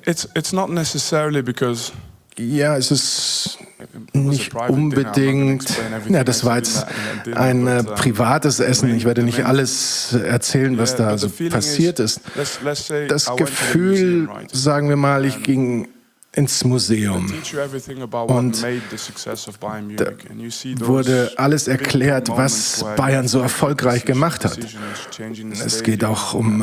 it's not necessarily because. Ja, es ist nicht unbedingt, ja, das war jetzt ein privates Essen. Ich werde nicht alles erzählen, was da so passiert ist. Das Gefühl, sagen wir mal, ich ging ins Museum und da wurde alles erklärt, was Bayern so erfolgreich gemacht hat. Es geht auch um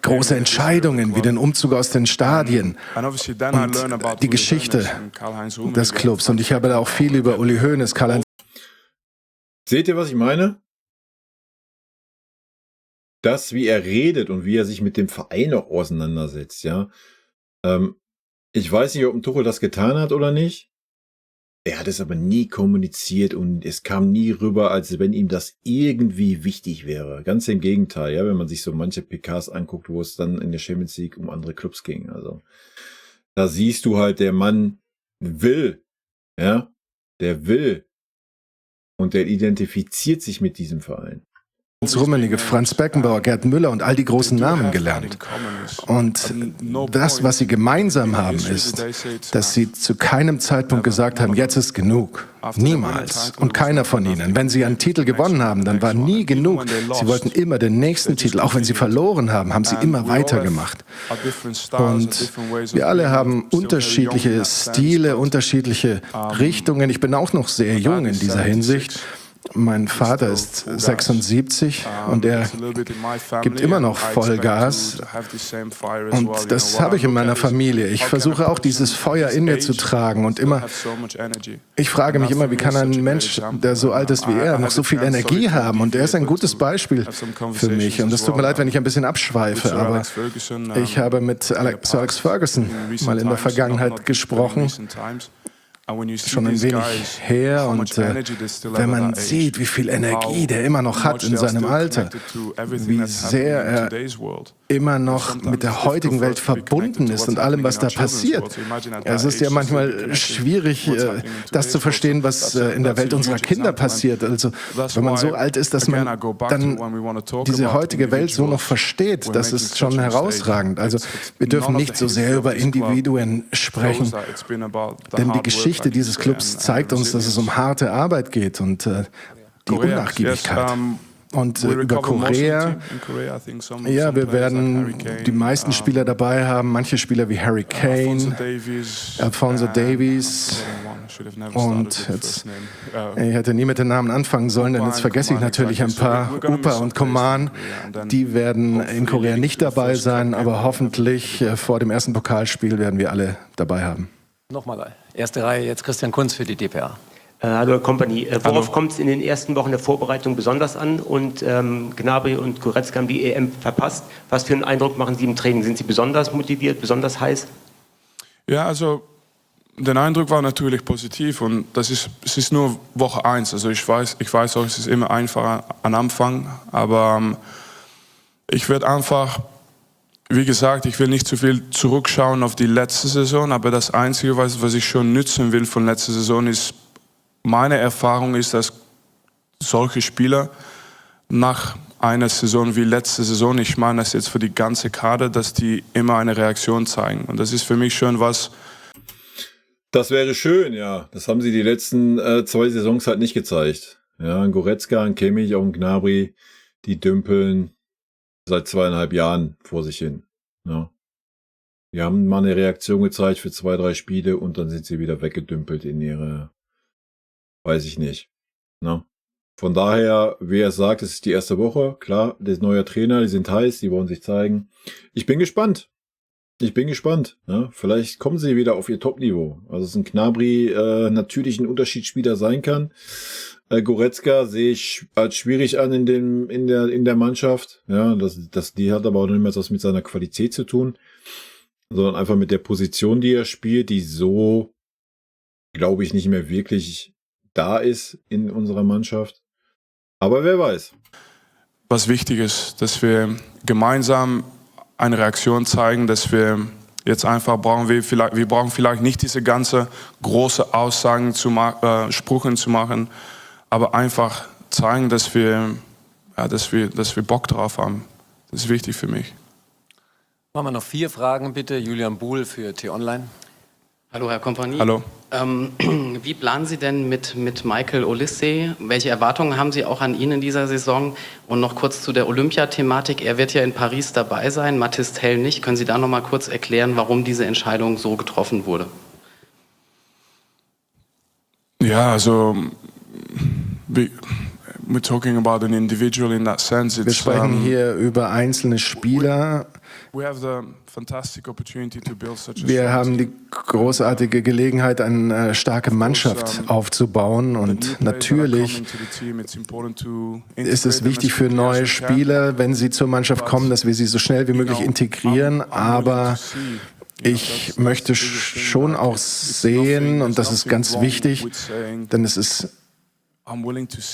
große Entscheidungen wie den Umzug aus den Stadien und die Geschichte des Clubs. Und ich habe da auch viel über Uli Hoeneß, Karl-Heinz. Seht ihr, was ich meine? Das, wie er redet und wie er sich mit dem Verein auch auseinandersetzt, ja. Ich weiß nicht, ob ein Tuchel das getan hat oder nicht. Er hat es aber nie kommuniziert und es kam nie rüber, als wenn ihm das irgendwie wichtig wäre. Ganz im Gegenteil, ja, wenn man sich so manche PKs anguckt, wo es dann in der Champions League um andere Clubs ging. Also da siehst du halt, der Mann will, ja, der will und der identifiziert sich mit diesem Verein. Rummenigge, Franz Beckenbauer, Gerd Müller und all die großen Namen gelernt. Und das, was sie gemeinsam haben, ist, dass sie zu keinem Zeitpunkt gesagt haben, jetzt ist genug. Niemals. Und keiner von ihnen. Wenn sie einen Titel gewonnen haben, dann war nie genug. Sie wollten immer den nächsten Titel. Auch wenn sie verloren haben, haben sie immer weitergemacht. Und wir alle haben unterschiedliche Stile, unterschiedliche Richtungen. Ich bin auch noch sehr jung in dieser Hinsicht. Mein Vater ist 76 und er gibt immer noch Vollgas und das habe ich in meiner Familie. Ich versuche auch dieses Feuer in mir zu tragen und ich frage mich immer, wie kann ein Mensch, der so alt ist wie er, noch so viel Energie haben, und er ist ein gutes Beispiel für mich und es tut mir leid, wenn ich ein bisschen abschweife, aber ich habe mit Sir Alex Ferguson mal in der Vergangenheit gesprochen. Schon ein wenig her und wenn man sieht, wie viel Energie der immer noch hat in seinem Alter, wie sehr er immer noch mit der heutigen Welt verbunden ist und allem, was da passiert. Es ist ja manchmal schwierig, das zu verstehen, was in der Welt unserer Kinder passiert. Also wenn man so alt ist, dass man dann diese heutige Welt so noch versteht, das ist schon herausragend. Also wir dürfen nicht so sehr über Individuen sprechen, denn die Geschichte dieses Clubs zeigt uns, dass es um harte Arbeit geht und die Unnachgiebigkeit. Und über Korea, ja, wir werden die meisten Spieler dabei haben, manche Spieler wie Harry Kane, Alphonso Davies und jetzt, ich hätte nie mit den Namen anfangen sollen, denn jetzt vergesse ich natürlich ein paar, Upa und Coman, die werden in Korea nicht dabei sein, aber hoffentlich vor dem ersten Pokalspiel werden wir alle dabei haben. Nochmal, erste Reihe, jetzt Christian Kunz für die dpa. Hallo Herr Kompany, worauf kommt es in den ersten Wochen der Vorbereitung besonders an? Und Gnabry und Goretzka haben die EM verpasst. Was für einen Eindruck machen Sie im Training? Sind Sie besonders motiviert, besonders heiß? Ja, also der Eindruck war natürlich positiv und es ist nur Woche 1. Also ich weiß auch, es ist immer einfacher am Anfang, aber ich werde einfach, wie gesagt, ich will nicht zu viel zurückschauen auf die letzte Saison, aber das Einzige, was ich schon nützen will von letzter Saison ist, meine Erfahrung ist, dass solche Spieler nach einer Saison wie letzte Saison, ich meine das jetzt für die ganze Kader, dass die immer eine Reaktion zeigen. Und das ist für mich schon was. Das wäre schön, ja. Das haben sie die letzten 2 Saisons halt nicht gezeigt. Ja, ein Goretzka, ein Kimmich, auch ein Gnabry, die dümpeln seit 2,5 Jahren vor sich hin. Ja. Die haben mal eine Reaktion gezeigt für 2, 3 Spiele und dann sind sie wieder weggedümpelt in ihre, weiß ich nicht. Na? Von daher, wer es sagt, es ist die erste Woche, klar, der neue Trainer, die sind heiß, die wollen sich zeigen. Ich bin gespannt. Ja? Vielleicht kommen sie wieder auf ihr Top-Niveau. Also dass ein Gnabry natürlich ein Unterschiedsspieler sein kann. Goretzka sehe ich als schwierig an in der Mannschaft. Ja, die hat aber auch nicht mehr was mit seiner Qualität zu tun, sondern einfach mit der Position, die er spielt, die so, glaube ich, nicht mehr wirklich da ist in unserer Mannschaft. Aber wer weiß. Was wichtig ist, dass wir gemeinsam eine Reaktion zeigen, dass wir jetzt einfach wir brauchen vielleicht nicht diese ganze große Aussagen Sprüche zu machen, aber einfach zeigen, dass wir Bock drauf haben. Das ist wichtig für mich. Machen wir noch 4 Fragen bitte. Julian Buhl für T-Online. Hallo Herr Kompany. Hallo. Wie planen Sie denn mit Michael Olise? Welche Erwartungen haben Sie auch an ihn in dieser Saison? Und noch kurz zu der Olympiathematik. Er wird ja in Paris dabei sein, Mathis Tell nicht. Können Sie da noch mal kurz erklären, warum diese Entscheidung so getroffen wurde? Ja, also we're talking about an individual in that sense. Wir sprechen hier über einzelne Spieler. Wir haben die großartige Gelegenheit, eine starke Mannschaft aufzubauen und natürlich ist es wichtig für neue Spieler, wenn sie zur Mannschaft kommen, dass wir sie so schnell wie möglich integrieren, aber ich möchte schon auch sehen, und das ist ganz wichtig, denn es ist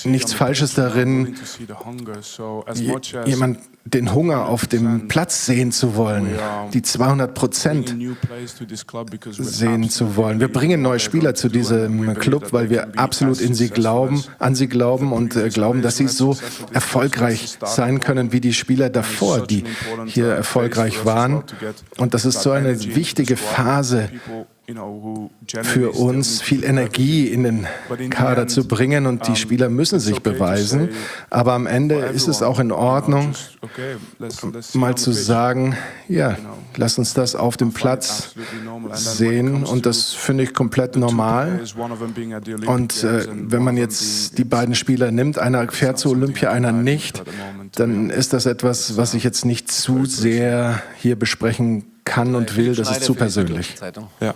nichts Falsches darin, jemand den Hunger auf dem Platz sehen zu wollen, die 200% sehen zu wollen. Wir bringen neue Spieler zu diesem Club, weil wir absolut an sie glauben und glauben, dass sie so erfolgreich sein können wie die Spieler davor, die hier erfolgreich waren. Und das ist so eine wichtige Phase für uns, viel Energie in den Kader zu bringen und die Spieler müssen sich beweisen. Aber am Ende ist es auch in Ordnung, mal zu sagen, ja, lass uns das auf dem Platz sehen und das finde ich komplett normal. Und wenn man jetzt die beiden Spieler nimmt, einer fährt zu Olympia, einer nicht, dann ist das etwas, was ich jetzt nicht zu sehr hier besprechen kann und will, das ist zu persönlich. Ja.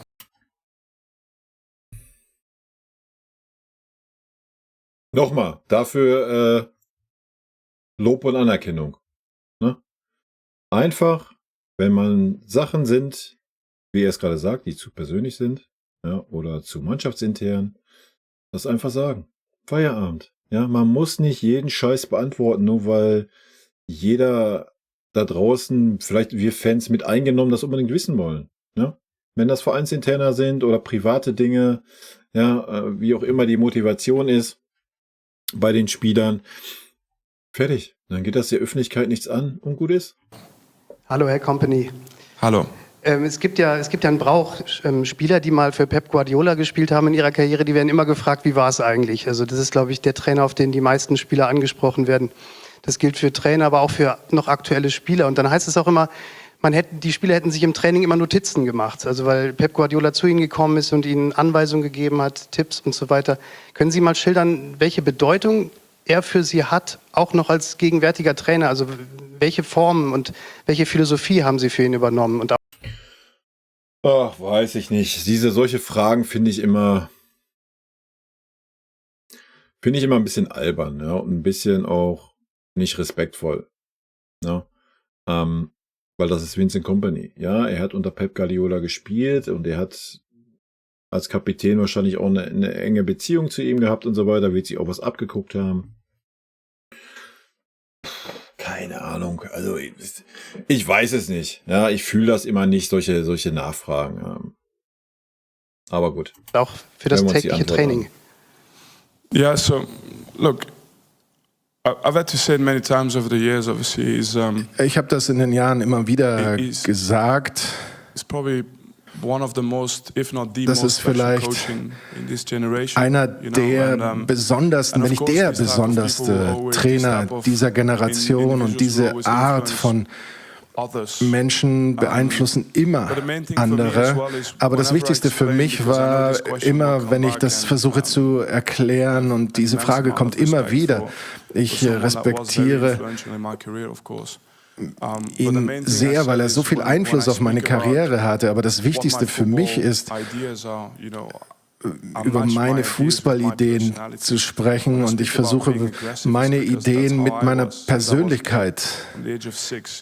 Nochmal, dafür Lob und Anerkennung. Ne? Einfach, wenn man Sachen sind, wie er es gerade sagt, die zu persönlich sind, ja, oder zu mannschaftsintern, das einfach sagen. Feierabend. Ja, man muss nicht jeden Scheiß beantworten, nur weil jeder da draußen, vielleicht wir Fans mit eingenommen, das unbedingt wissen wollen. Ja? Wenn das vereinsinterner sind oder private Dinge, ja, wie auch immer die Motivation ist, bei den Spielern. Fertig. Dann geht das der Öffentlichkeit nichts an und gut ist. Hallo, Herr Kompany. Hallo. Es gibt ja einen Brauch. Spieler, die mal für Pep Guardiola gespielt haben in ihrer Karriere, die werden immer gefragt, wie war es eigentlich? Also das ist, glaube ich, der Trainer, auf den die meisten Spieler angesprochen werden. Das gilt für Trainer, aber auch für noch aktuelle Spieler. Und dann heißt es auch immer, die Spieler hätten sich im Training immer Notizen gemacht. Also weil Pep Guardiola zu ihnen gekommen ist und ihnen Anweisungen gegeben hat, Tipps und so weiter. Können Sie mal schildern, welche Bedeutung er für Sie hat, auch noch als gegenwärtiger Trainer? Also welche Formen und welche Philosophie haben Sie für ihn übernommen? Und ach, weiß ich nicht. Solche Fragen finde ich immer ein bisschen albern, ja, und ein bisschen auch nicht respektvoll. Ja. Weil das ist Vincent Kompany. Ja, er hat unter Pep Guardiola gespielt und er hat als Kapitän wahrscheinlich auch eine enge Beziehung zu ihm gehabt und so weiter, wird sich auch was abgeguckt haben. Keine Ahnung, also ich weiß es nicht. Ja, ich fühle das immer nicht, solche Nachfragen. Ja. Aber gut. Auch für das tägliche Training. Yeah, so look, I've had to say it many times over the years. Obviously, ich habe das in den Jahren immer wieder gesagt. It's probably one of the most, if not the das most ist vielleicht coaching in this generation. Einer der besondersten, wenn nicht der besonderste Trainer dieser Generation, und diese Art von Menschen beeinflussen immer andere. Aber das Wichtigste für mich war immer, wenn ich das versuche zu erklären, und diese Frage kommt immer wieder, ich respektiere ihn sehr, weil er so viel Einfluss auf meine Karriere hatte. Aber das Wichtigste für mich ist, über meine Fußballideen zu sprechen, und ich versuche, meine Ideen mit meiner Persönlichkeit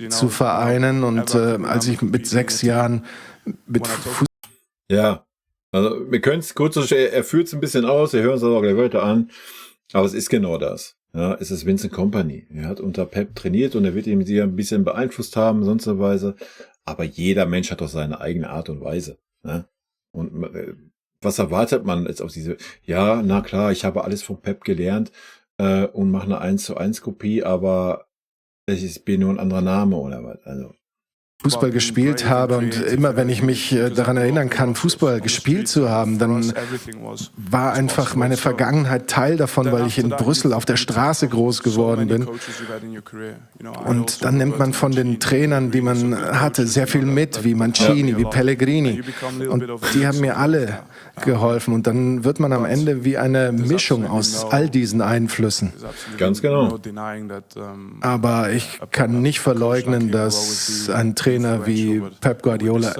zu vereinen. Und als ich mit 6 Jahren mit Fußball... Ja, also wir können es kurz, er führt es ein bisschen aus, wir hören es aber gleich weiter an, aber es ist genau das. Ja, es ist Vincent Kompany. Er hat unter Pep trainiert und er wird ihn ein bisschen beeinflusst haben, sonst Weise. Aber jeder Mensch hat doch seine eigene Art und Weise. Ne? Und was erwartet man jetzt auf diese, ja, na klar, ich habe alles von Pep gelernt und mache eine 1:1 Kopie, aber ich bin nur ein anderer Name oder was. Also Fußball gespielt habe, und immer wenn ich mich daran erinnern kann, Fußball gespielt zu haben, dann war einfach meine Vergangenheit Teil davon, weil ich in Brüssel auf der Straße groß geworden bin. Und dann nimmt man von den Trainern, die man hatte, sehr viel mit, wie Mancini, wie Pellegrini. Und die haben mir alle geholfen. Und dann wird man am Ende wie eine Mischung aus all diesen Einflüssen. Ganz genau. Aber ich kann nicht verleugnen, dass ein Trainer wie Pep Guardiola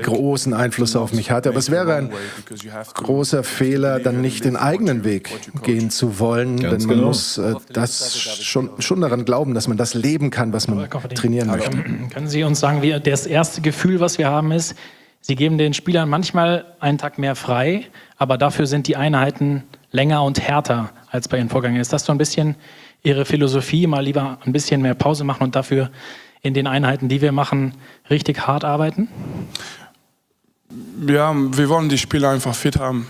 großen Einfluss auf mich hatte. Aber es wäre ein großer Fehler, dann nicht den eigenen Weg gehen zu wollen. Denn man muss das schon daran glauben, dass man das leben kann, was man trainieren möchte. Können Sie uns sagen, wie das erste Gefühl, was wir haben, ist, Sie geben den Spielern manchmal einen Tag mehr frei, aber dafür sind die Einheiten länger und härter als bei Ihren Vorgängern. Ist das so ein bisschen Ihre Philosophie, mal lieber ein bisschen mehr Pause machen und dafür in den Einheiten, die wir machen, richtig hart arbeiten? Ja, wir wollen die Spieler einfach fit haben.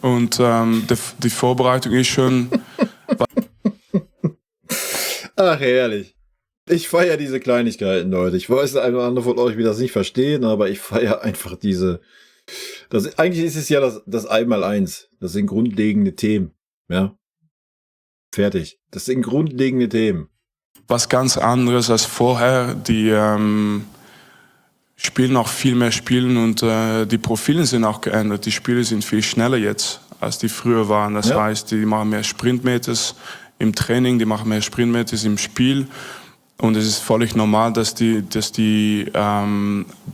Und die Vorbereitung ist schon... Ach, herrlich. Ich feiere diese Kleinigkeiten, Leute. Ich weiß, der eine oder andere von euch wird das nicht verstehen, aber ich feiere einfach eigentlich ist es ja das 1x1. Das sind grundlegende Themen. Ja. Fertig. Das sind grundlegende Themen. Was ganz anderes als vorher. Die spielen auch viel mehr Spielen, und die Profile sind auch geändert. Die Spiele sind viel schneller jetzt, als die früher waren. Das heißt, die machen mehr Sprintmeters im Training, die machen mehr Sprintmeters im Spiel. Und es ist völlig normal, dass den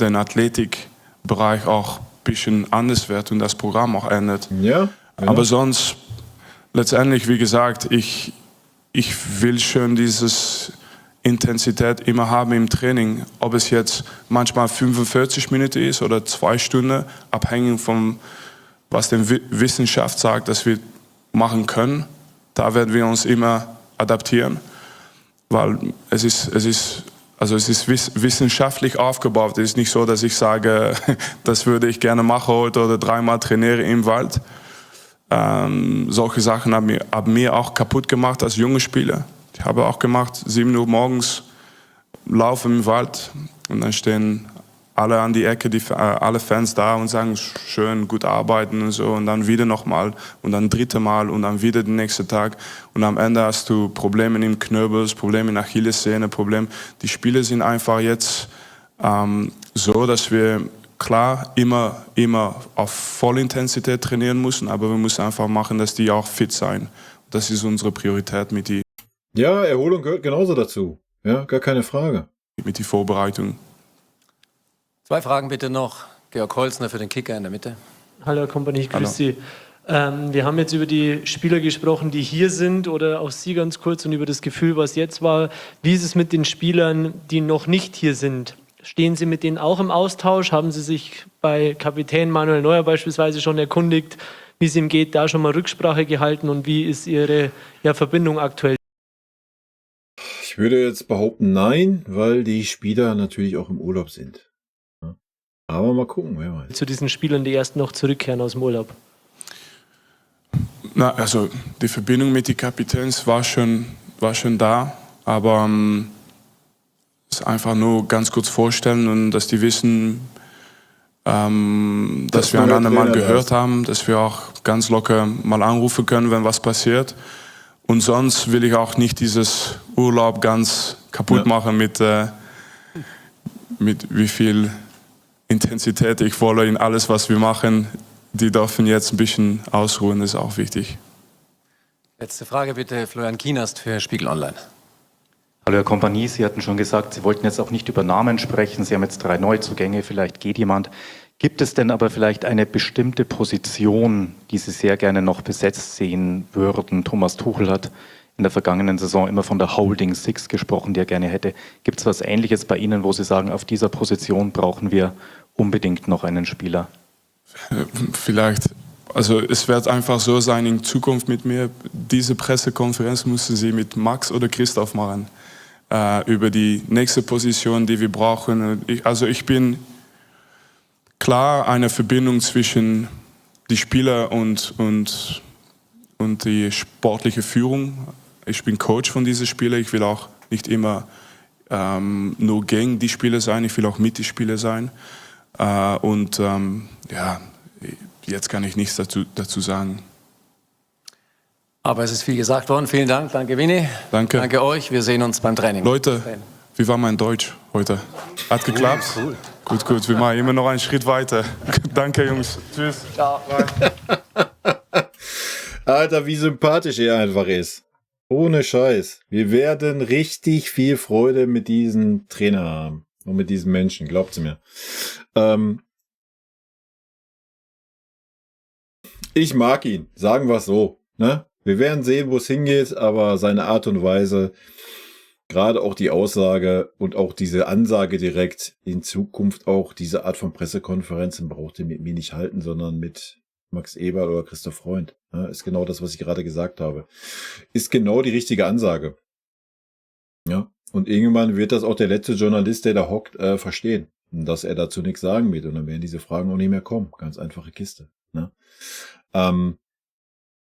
Athletikbereich auch ein bisschen anders wird und das Programm auch ändert. Ja. Aber sonst, letztendlich, wie gesagt, ich will schon dieses Intensität immer haben im Training. Ob es jetzt manchmal 45 Minuten ist oder 2 Stunden, abhängig von was die Wissenschaft sagt, dass wir machen können. Da werden wir uns immer adaptieren. Weil es ist wissenschaftlich aufgebaut. Es ist nicht so, dass ich sage, das würde ich gerne machen heute oder 3-mal trainiere im Wald. Solche Sachen haben mir auch kaputt gemacht als junge Spieler. Ich habe auch gemacht, 7 Uhr morgens laufen im Wald und dann stehen alle an die Ecke, alle Fans da und sagen, schön, gut arbeiten und so. Und dann wieder nochmal und dann dritte Mal und dann wieder den nächsten Tag. Und am Ende hast du Probleme im Knöbel, Probleme in der Achillessehne, Die Spiele sind einfach jetzt so, dass wir klar immer auf Vollintensität trainieren müssen, aber wir müssen einfach machen, dass die auch fit sein. Das ist unsere Priorität mit die. Ja, Erholung gehört genauso dazu. Ja, gar keine Frage. Mit die Vorbereitung. 2 Fragen bitte noch. Georg Holzner für den Kicker in der Mitte. Hallo, Herr Kompanie, ich grüße Sie. Wir haben jetzt über die Spieler gesprochen, die hier sind, oder auch Sie ganz kurz, und über das Gefühl, was jetzt war. Wie ist es mit den Spielern, die noch nicht hier sind? Stehen Sie mit denen auch im Austausch? Haben Sie sich bei Kapitän Manuel Neuer beispielsweise schon erkundigt, wie es ihm geht, da schon mal Rücksprache gehalten, und wie ist Ihre Verbindung aktuell? Ich würde jetzt behaupten, nein, weil die Spieler natürlich auch im Urlaub sind. Aber mal gucken, wer weiß. Zu diesen Spielern, die erst noch zurückkehren aus dem Urlaub? Na, also die Verbindung mit den Kapitäns war schon da, aber es einfach nur ganz kurz vorstellen und dass die wissen, dass wir einander mal gehört haben, dass wir auch ganz locker mal anrufen können, wenn was passiert. Und sonst will ich auch nicht dieses Urlaub ganz kaputt machen mit wie viel Intensität ich wolle in alles, was wir machen. Die dürfen jetzt ein bisschen ausruhen, das ist auch wichtig. Letzte Frage bitte, Florian Kienast für Spiegel Online. Hallo Herr Kompanie, Sie hatten schon gesagt, Sie wollten jetzt auch nicht über Namen sprechen. Sie haben jetzt 3 Neuzugänge, vielleicht geht jemand. Gibt es denn aber vielleicht eine bestimmte Position, die Sie sehr gerne noch besetzt sehen würden? Thomas Tuchel hat in der vergangenen Saison immer von der Holding Six gesprochen, die er gerne hätte. Gibt es was Ähnliches bei Ihnen, wo Sie sagen, auf dieser Position brauchen wir unbedingt noch einen Spieler? Vielleicht, also es wird einfach so sein in Zukunft mit mir, diese Pressekonferenz müssen Sie mit Max oder Christoph machen, über die nächste Position, die wir brauchen. Ich bin klar eine Verbindung zwischen die Spieler und die sportliche Führung. Ich bin Coach von diesen Spielern. Ich will auch nicht immer nur gegen die Spieler sein, ich will auch mit den Spielern sein. Jetzt kann ich nichts dazu sagen. Aber es ist viel gesagt worden. Vielen Dank. Danke, Winnie. Danke. Danke euch. Wir sehen uns beim Training. Leute, wie war mein Deutsch heute? Hat geklappt? Cool. Gut. Wir machen immer noch einen Schritt weiter. Danke, Jungs. Tschüss. Ciao. Alter, wie sympathisch er einfach ist. Ohne Scheiß. Wir werden richtig viel Freude mit diesen Trainer haben. Und mit diesen Menschen, glaubt sie mir. Ich mag ihn, sagen wir es so. Ne? Wir werden sehen, wo es hingeht, aber seine Art und Weise, gerade auch die Aussage und auch diese Ansage direkt, in Zukunft auch diese Art von Pressekonferenzen braucht ihr mit mir nicht halten, sondern mit Max Eberl oder Christoph Freund. Ja, ist genau das, was ich gerade gesagt habe. Ist genau die richtige Ansage. Ja. Und irgendwann wird das auch der letzte Journalist, der da hockt, verstehen. Dass er dazu nichts sagen wird. Und dann werden diese Fragen auch nicht mehr kommen. Ganz einfache Kiste. Ne? Und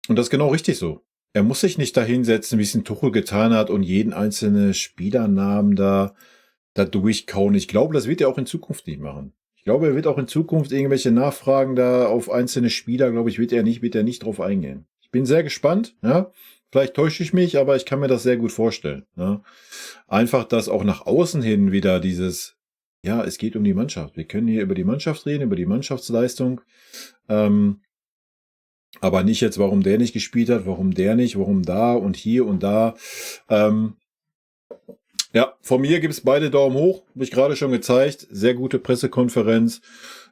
das ist genau richtig so. Er muss sich nicht da hinsetzen, wie es ein Tuchel getan hat und jeden einzelnen Spielernamen da durchkauen. Ich glaube, das wird er auch in Zukunft nicht machen. Ich glaube, er wird auch in Zukunft irgendwelche Nachfragen da auf einzelne Spieler, glaube ich, wird er nicht drauf eingehen. Ich bin sehr gespannt, ja. Vielleicht täusche ich mich, aber ich kann mir das sehr gut vorstellen. Ja. Einfach, dass auch nach außen hin wieder dieses, ja, es geht um die Mannschaft. Wir können hier über die Mannschaft reden, über die Mannschaftsleistung. Aber nicht jetzt, warum der nicht gespielt hat, warum der nicht, warum da und hier und da. Ja, von mir gibt es beide Daumen hoch, habe ich gerade schon gezeigt. Sehr gute Pressekonferenz.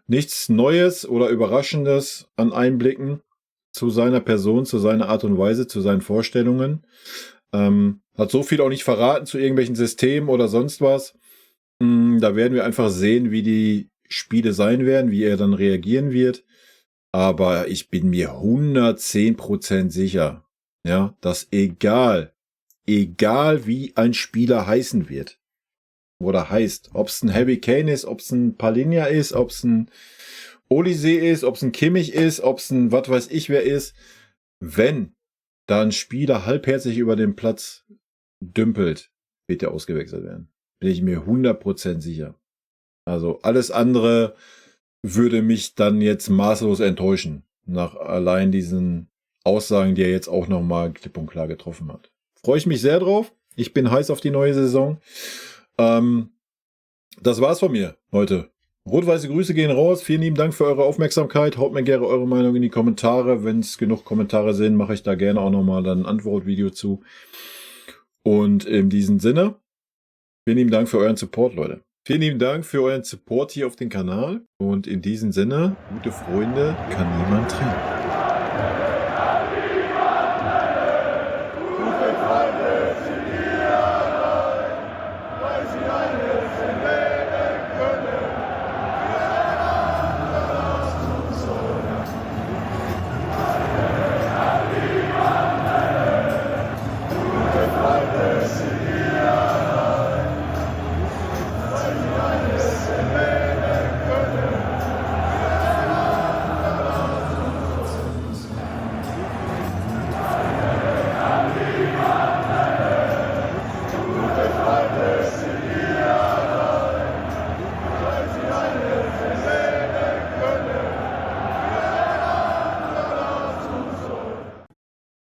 Nichts Neues oder Überraschendes an Einblicken zu seiner Person, zu seiner Art und Weise, zu seinen Vorstellungen. Hat so viel auch nicht verraten zu irgendwelchen Systemen oder sonst was. Da werden wir einfach sehen, wie die Spiele sein werden, wie er dann reagieren wird. Aber ich bin mir 110% sicher, ja, dass egal wie ein Spieler heißen wird oder heißt, ob es ein Harry Kane ist, ob es ein Palinja ist, ob es ein Olise ist, ob es ein Kimmich ist, ob es ein was weiß ich wer ist, wenn da ein Spieler halbherzig über den Platz dümpelt, wird er ausgewechselt werden. Bin ich mir 100% sicher. Also alles andere würde mich dann jetzt maßlos enttäuschen, nach allein diesen Aussagen, die er jetzt auch nochmal klipp und klar getroffen hat. Freue ich mich sehr drauf. Ich bin heiß auf die neue Saison. Das war's von mir heute. Rot-weiße Grüße gehen raus. Vielen lieben Dank für eure Aufmerksamkeit. Haut mir gerne eure Meinung in die Kommentare. Wenn es genug Kommentare sind, mache ich da gerne auch nochmal ein Antwortvideo zu. Und in diesem Sinne, vielen lieben Dank für euren Support, Leute. Vielen lieben Dank für euren Support hier auf dem Kanal. Und in diesem Sinne, gute Freunde kann niemand trennen.